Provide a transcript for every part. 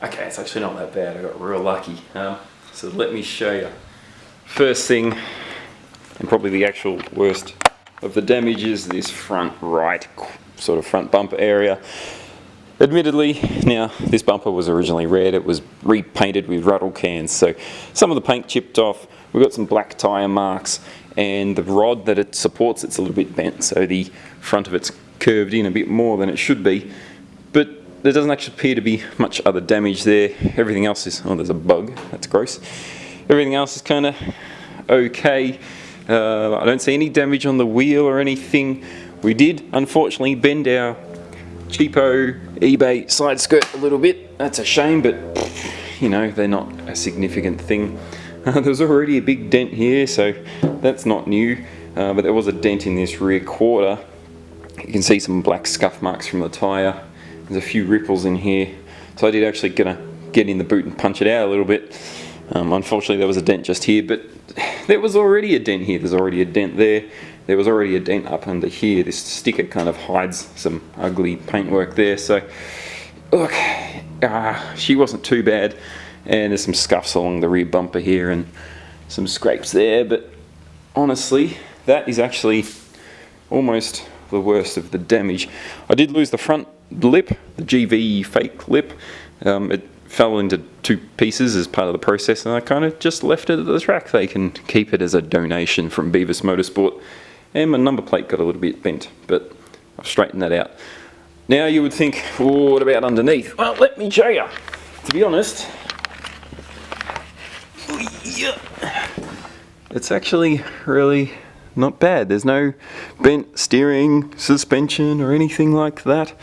Okay, it's actually not that bad. I got real lucky. So let me show you. First thing, and probably the actual worst of the damage, is this front right sort of front bumper area. Admittedly, now this bumper was originally red. It was repainted with rattle cans, so some of the paint chipped off. We've got some black tyre marks, and the rod that it supports, it's a little bit bent, so the front of it's curved in a bit more than it should be. But there doesn't actually appear to be much other damage there. Everything else is, oh, there's a bug, that's gross. Everything else is kind of okay. I don't see any damage on the wheel or anything. We did, unfortunately, bend our cheapo eBay side skirt a little bit. That's a shame, but you know, they're not a significant thing. There's already a big dent here, so that's not new. But there was a dent in this rear quarter. You can see some black scuff marks from the tyre. There's a few ripples in here. So I did actually gonna get in the boot and punch it out a little bit. Unfortunately, there was a dent just here, but there was already a dent here. There's already a dent there. There was already a dent up under here. This sticker kind of hides some ugly paintwork there. So, look, she wasn't too bad. And there's some scuffs along the rear bumper here and some scrapes there. But honestly, that is actually almost the worst of the damage. I did lose the front lip, the GV fake lip. It fell into two pieces as part of the process, and I kind of just left it at the track. They can keep it as a donation from BEAVIS Motorsport. And my number plate got a little bit bent, but I've straightened that out. Now you would think, oh, what about underneath? Well, let me show you. To be honest, it's actually really not bad. There's no bent steering, suspension, or anything like that.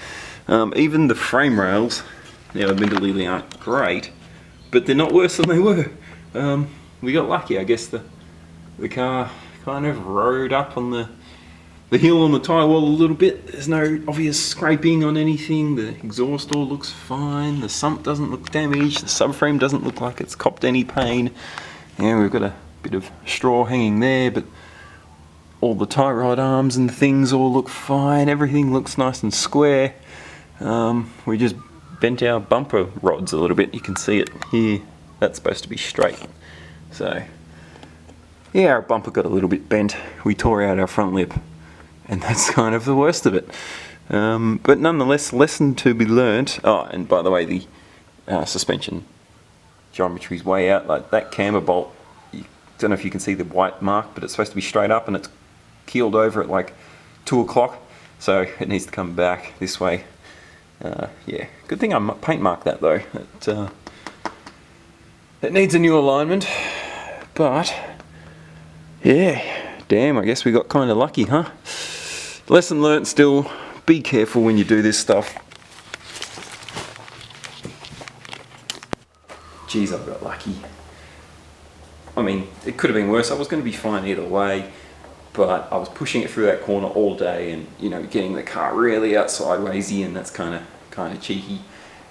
Even the frame rails, now admittedly they aren't great, but they're not worse than they were. We got lucky, I guess. The car kind of rode up on the hill on the tyre wall a little bit. There's no obvious scraping on anything. The exhaust all looks fine. The sump doesn't look damaged. The subframe doesn't look like it's copped any pain. Yeah, we've got a bit of straw hanging there, but all the tie rod arms and things all look fine. Everything looks nice and square. We just bent our bumper rods a little bit. You can see it here. That's supposed to be straight. So, yeah, our bumper got a little bit bent. We tore out our front lip, and that's kind of the worst of it. But nonetheless, lesson to be learnt. Oh, and by the way, the suspension geometry's way out. Like that camber bolt, I don't know if you can see the white mark, but it's supposed to be straight up, and it's keeled over at like 2 o'clock, so it needs to come back this way. Yeah, good thing I paint marked that though. It needs a new alignment, but yeah, damn, I guess we got kind of lucky, huh? Lesson learnt still, be careful when you do this stuff. Geez, I got lucky. I mean, it could have been worse. I was going to be fine either way, but I was pushing it through that corner all day, and you know, getting the car really out sidewaysy, and that's kind of cheeky.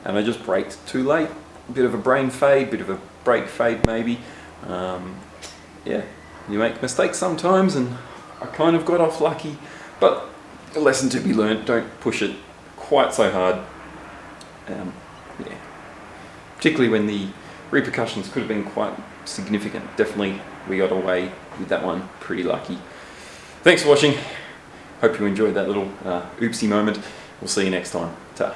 And I just braked too late. A bit of a brain fade, bit of a brake fade maybe. Yeah, you make mistakes sometimes, and I kind of got off lucky. But a lesson to be learned: don't push it quite so hard. Yeah, particularly when the repercussions could have been quite significant. Definitely, we got away with that one pretty lucky. Thanks for watching. Hope you enjoyed that little oopsie moment. We'll see you next time. Ta.